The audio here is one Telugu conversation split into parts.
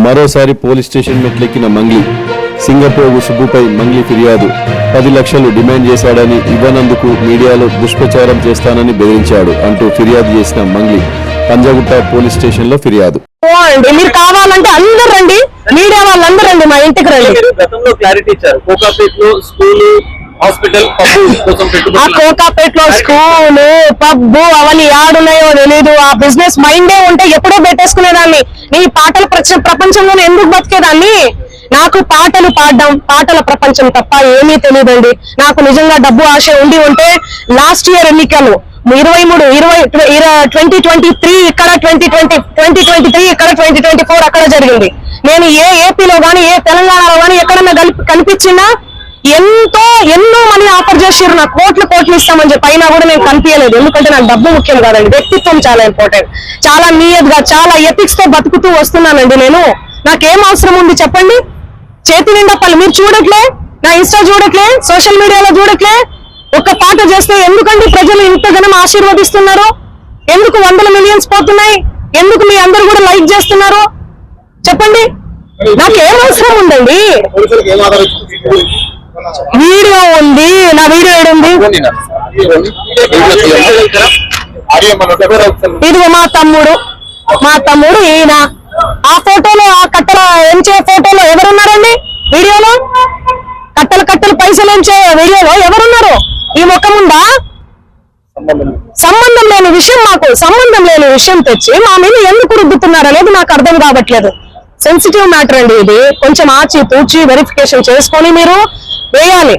మరోసారి పోలీస్ స్టేషన్ మెట్లెక్కిన మంగ్లీ. సింగపోగు సుబ్బుపై మంగ్లీ ఫిర్యాదు. 10 లక్షలు డిమాండ్ చేశాడని, ఇవ్వనందుకు మీడియాలో దుష్ప్రచారం చేస్తానని బెదిరించాడు అంటూ ఫిర్యాదు చేసిన మంగ్లీ పంజాగుట్ట పోలీస్ స్టేషన్ లో ఫిర్యాదు. మీరు కావాలంటే అందరు రండి, మీడియా వాళ్ళందరూ రండి, మా ఇంటికి రండి. ఆ కోకాపేటలో స్కూలు, పబ్బు అవన్నీ ఆడున్నాయో తెలీదు. ఆ బిజినెస్ మైండే ఉంటే ఎప్పుడో పెట్టేసుకునేదాన్ని. నీ పాటల ప్రపంచంలో ఎందుకు బతికేదాన్ని? నాకు పాటలు పాడడం, పాటల ప్రపంచం తప్ప ఏమీ తెలియదండి. నాకు నిజంగా డబ్బు ఆశ ఉండి ఉంటే లాస్ట్ ఇయర్ ఎన్నికలు 2023 ఇక్కడ, 2023 ఇక్కడ, 2024 అక్కడ జరిగింది. నేను ఏ ఏపీలో గానీ ఏ తెలంగాణలో గానీ ఎక్కడన్నా కనిపించినా ఎన్నో మనీ ఆఫర్ చేసారు, నాకు కోట్లు ఇస్తామని చెప్పి. అయినా కూడా నేను కనిపించలేదు. ఎందుకంటే నాకు డబ్బు ముఖ్యం కాదండి, వ్యక్తిత్వం చాలా ఇంపార్టెంట్. చాలా నియత్ గా, చాలా ఎథిక్స్ తో బతుకుతూ వస్తున్నానండి నేను. నాకేం అవసరం ఉంది చెప్పండి? చేతి నిండా పని. మీరు చూడట్లే, నా ఇన్స్టా చూడట్లే, సోషల్ మీడియాలో చూడట్లే. ఒక్క పాట చేస్తే ఎందుకండి ప్రజలు ఇంతగానం ఆశీర్వదిస్తున్నారు? ఎందుకు 100 మిలియన్స్ పోతున్నాయి? ఎందుకు మీ అందరూ కూడా లైక్ చేస్తున్నారు చెప్పండి? నాకేం అవసరం ఉందండి? వీడియో ఉంది, నా వీడియో ఏడుంది? ఇదిగో మా తమ్ముడు ఈయన. ఆ ఫోటోలో, ఆ కట్టల ఎంచే ఫోటోలో ఎవరున్నారండి? వీడియోలో కట్టలు పైసలు ఎంచే వీడియోలో ఎవరున్నారు? ఈ ముఖం ఉందా? సంబంధం లేని విషయం, మాకు సంబంధం లేని విషయం తెచ్చి మా మీద ఎందుకు రుద్దుతున్నారు అనేది నాకు అర్థం కావట్లేదు. సెన్సిటివ్ మ్యాటర్ అండి ఇది. కొంచెం ఆచి తూచి వెరిఫికేషన్ చేసుకొని మీరు వేయాలి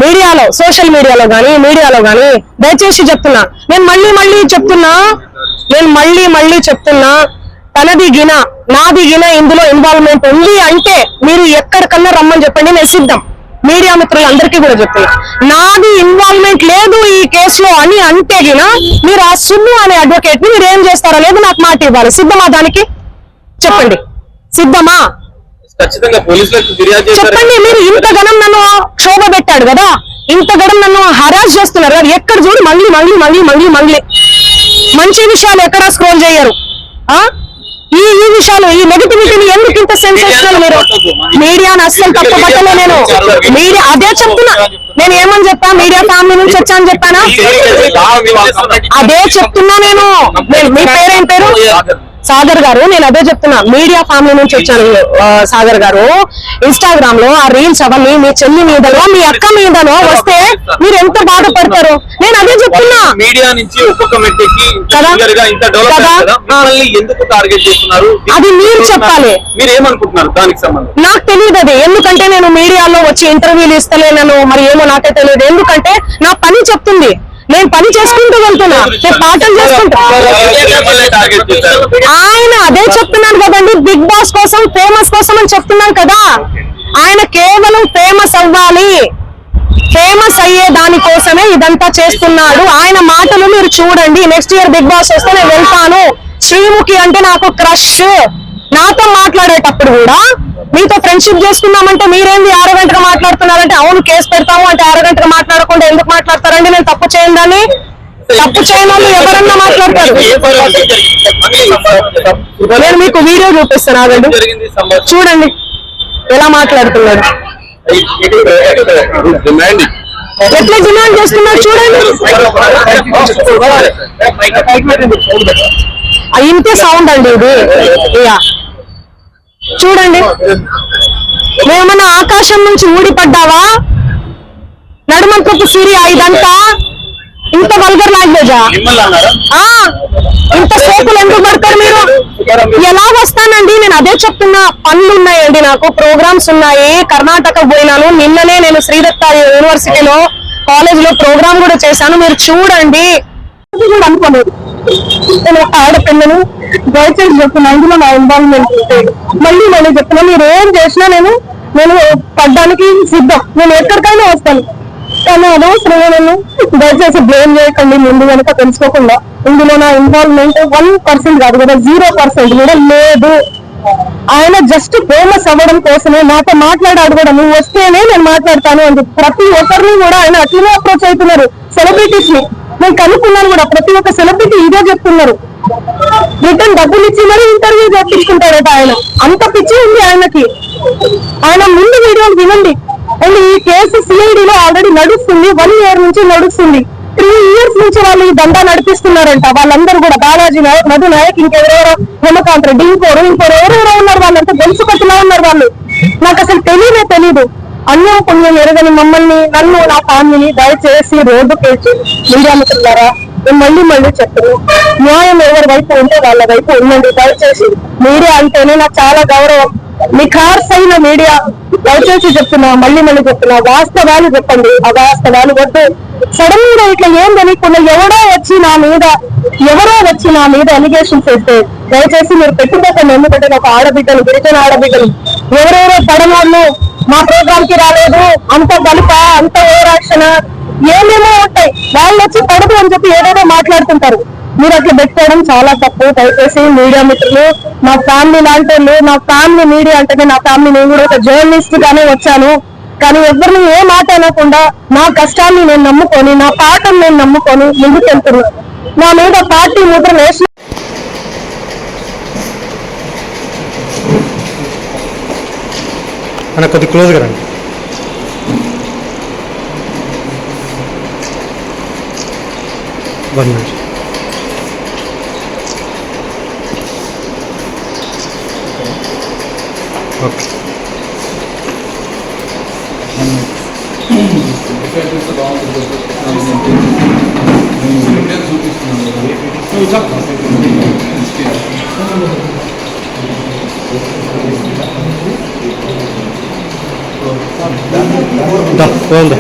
మీడియాలో, సోషల్ మీడియాలో గానీ, మీడియాలో గానీ. దయచేసి చెప్తున్నా, నేను మళ్ళీ చెప్తున్నా, తనది గిన నాది గిన ఇందులో ఇన్వాల్వ్మెంట్ ఉంది అంటే మీరు ఎక్కడికన్నా రమ్మని చెప్పండి, నేను సిద్ధం. మీడియా మిత్రులందరికీ కూడా చెప్తున్నా, నాది ఇన్వాల్వ్మెంట్ లేదు ఈ కేసులో అని అంటే గిన మీరు ఆ సుబ్బు అనే అడ్వకేట్ ని మీరు ఏం చేస్తారనేది నాకు మాట ఇవ్వాలి. సిద్ధమా? దానికి చెప్పండి, సిద్ధమా? చెప్పండి. మీరు ఇంతగనం నన్ను క్షోభ పెట్టాడు కదా, ఇంతగనం నన్ను హరాస్ చేస్తున్నారు కదా, ఎక్కడ చూడు మళ్ళీ మంచి విషయాలు ఎక్కడ స్క్రోల్ చేయరు. ఈ విషయాలు, ఈ నెగటివిటీని ఎందుకు ఇంత సెన్సేషనల్? మీరు మీడియాను అస్సలు తప్పు పట్టలే. నేను మీడియా అదే చెప్తున్నా. నేను ఏమని చెప్పా? మీడియా ఫ్యామిలీ నుంచి వచ్చా అని చెప్పానా? అదే చెప్తున్నా నేను. మీ పేరేం పేరు? సాగర్ గారు. నేను అదే చెప్తున్నా, మీడియా ఫ్యామిలీ నుంచి వచ్చాను సాగర్ గారు. ఇన్స్టాగ్రామ్ లో ఆ రీల్స్ అవన్నీ మీ చెల్లి మీదనో మీ అక్క మీదనో వస్తే మీరు ఎంత బాధపడతారు? నేను అదే చెప్తున్నా. మీడియా నుంచి అది మీరు చెప్పాలి. నాకు తెలియదు అది. ఎందుకంటే నేను మీడియాలో వచ్చి ఇంటర్వ్యూలు ఇస్తలేను, మరి ఏమో నాకే తెలియదు. ఎందుకంటే నా పని చెప్తుంది, నేను పని చేసుకుంటూ వెళ్తున్నా, నేను పాఠం చేసుకుంటా. ఆయన అదే చెప్తున్నాను కదండి, బిగ్ బాస్ కోసం, ఫేమస్ కోసం అని చెప్తున్నాను కదా. ఆయన కేవలం ఫేమస్ అవ్వాలి, ఫేమస్ అయ్యే దానికోసమే ఇదంతా చేస్తున్నాడు. ఆయన మాటలు మీరు చూడండి. నెక్స్ట్ ఇయర్ బిగ్ బాస్ వస్తే నేను వెళ్తాను. శ్రీముఖి అంటే నాకు క్రష్. నాతో మాట్లాడేటప్పుడు కూడా మీతో ఫ్రెండ్షిప్ చేసుకున్నామంటే మీరేంది ఆరోగంటగా మాట్లాడుతున్నారంటే, అవును కేసు పెడతాము అంటే ఆరోగంటగా మాట్లాడకుండా ఎందుకు మాట్లాడతారండి? నేను తప్పు చేయను దాన్ని. తప్పు చేయని వాళ్ళు ఎవరన్నా మాట్లాడతారు. నేను మీకు వీడియో చూపిస్తాను, ఆగండి, చూడండి ఎలా మాట్లాడుతున్నాడు, ఎట్లా డిమాండ్ చేస్తున్నాడు చూడండి. ఇంతే సౌండ్ అండి ఇది. చూడండి, మేమన్నా ఆకాశం నుంచి ఊడిపడ్డావా? నడుమంతపు సూర్య ఇదంతా ఇంత వల్గర్ లాంగ్వేజా? ఇంత సోకులు ఎందుకు పడతారు మీరు? ఎలా వస్తానండి? నేను అదే చెప్తున్నా, పనులు ఉన్నాయండి, నాకు ప్రోగ్రామ్స్ ఉన్నాయి. కర్ణాటక పోయినాను నిన్ననే. నేను శ్రీదత్త యూనివర్సిటీలో కాలేజ్ లో ప్రోగ్రామ్ కూడా చేశాను, మీరు చూడండి. అనుకోలేదు, నేను ఒక ఆడపిల్లను దయచేసి చెప్తున్నా, ఇందులో నా ఇన్వాల్వ్మెంట్ మళ్ళీ నేను చెప్తున్నా, మీరు ఏం చేసినా నేను పడ్డానికి సిద్ధం, నేను ఎక్కడికైనా వస్తాను. కానీ అనవసరంగా నన్ను దయచేసి బ్లేమ్ చేయకండి. ముందు కనుక తెలుసుకోకుండా ఇందులో నా ఇన్వాల్వ్మెంట్ 1% కాదు కదా, 0% కూడా లేదు. ఆయన జస్ట్ ఫేమస్ అవ్వడం కోసమే నాతో మాట్లాడాడు కూడా. నువ్వు వస్తేనే నేను మాట్లాడతాను అని ప్రతి ఒక్కరిని కూడా ఆయన అట్లనే అప్రోచ్ అవుతున్నారు. సెలబ్రిటీస్ ని నేను కనుక్కున్నాను కూడా, ప్రతి ఒక్క సెలబ్రిటీ ఇదే చెప్తున్నారు. రిటర్న్ డబ్బులు ఇచ్చి మరీ ఇంటర్వ్యూ చేపించుకుంటాడట ఆయన. అంత పిచ్చి ఉంది ఆయనకి. ఆయన ముందు వీడియోలు వినండి. అండ్ ఈ కేసు సిఐడిలో ఆల్రెడీ నడుస్తుంది, 1 year నుంచి నడుస్తుంది. 3 years నుంచి వాళ్ళు ఈ దందా నడిపిస్తున్నారంట. వాళ్ళందరూ కూడా బాలాజీ నాయక్, మధు నాయక్, ఇంకెవరెవరో హేమకాంత్ రెడ్డి, ఇంకోరు ఎవరెవరో ఉన్నారు. వాళ్ళంతా గొలుసు కట్టిలా ఉన్నారు వాళ్ళు. నాకు అసలు తెలీదు. అన్యం పుణ్యం ఎరగని మమ్మల్ని, నన్ను, నా ఫ్యామిలీని దయచేసి రోడ్డు కేసి మీడియా మిత్రులారా నేను మళ్ళీ చెప్తాను, న్యాయం ఎవరి వైపు ఉంటే వాళ్ళ వైపు ఉండండి. దయచేసి మీడియా అంటేనే నాకు చాలా గౌరవం. నిఖార్సైన మీడియా, దయచేసి చెప్తున్నా, మళ్ళీ చెప్తున్నా, వాస్తవాలు చెప్పండి. అవాస్తవాలు వద్దు. సడన్ గా ఇట్లా ఏం తెలియకుండా ఎవరో వచ్చి నా మీద ఎలిగేషన్స్ వేస్తే దయచేసి మీరు పెట్టుకోకండి. ఎందుకంటే ఒక ఆడబిడ్డలు, గిరిజన ఆడబిడ్డలు, ఎవరెవరో పడనోళ్ళు మా ప్రోగ్రామ్ కి రాలేదు, అంత గలుప, అంత ఓవరాక్షన్, ఏమేమో ఉంటాయి. వాళ్ళు వచ్చి పడదు అని చెప్పి ఏదేదో మాట్లాడుతుంటారు. మీరు అట్లా పెట్టుకోవడం చాలా తప్పు. దయచేసి మీడియా మిత్రులు, నా ఫ్యామిలీ లాంటి వాళ్ళు, నా ఫ్యామిలీ మీడియా అంటే నా ఫ్యామిలీ, నేను కూడా ఒక జర్నలిస్ట్ గానే వచ్చాను. కానీ ఎవరిని ఏ మాట అనకుండా నా కష్టాన్ని నేను నమ్ముకొని, నా పాటను నేను నమ్ముకొని ముందుకు వెళ్తున్నాను. నా మీద పార్టీ ముద్ర వేసిన కొద్ది క్లోజ్గా రండి. One minute. ఓకే. పోందా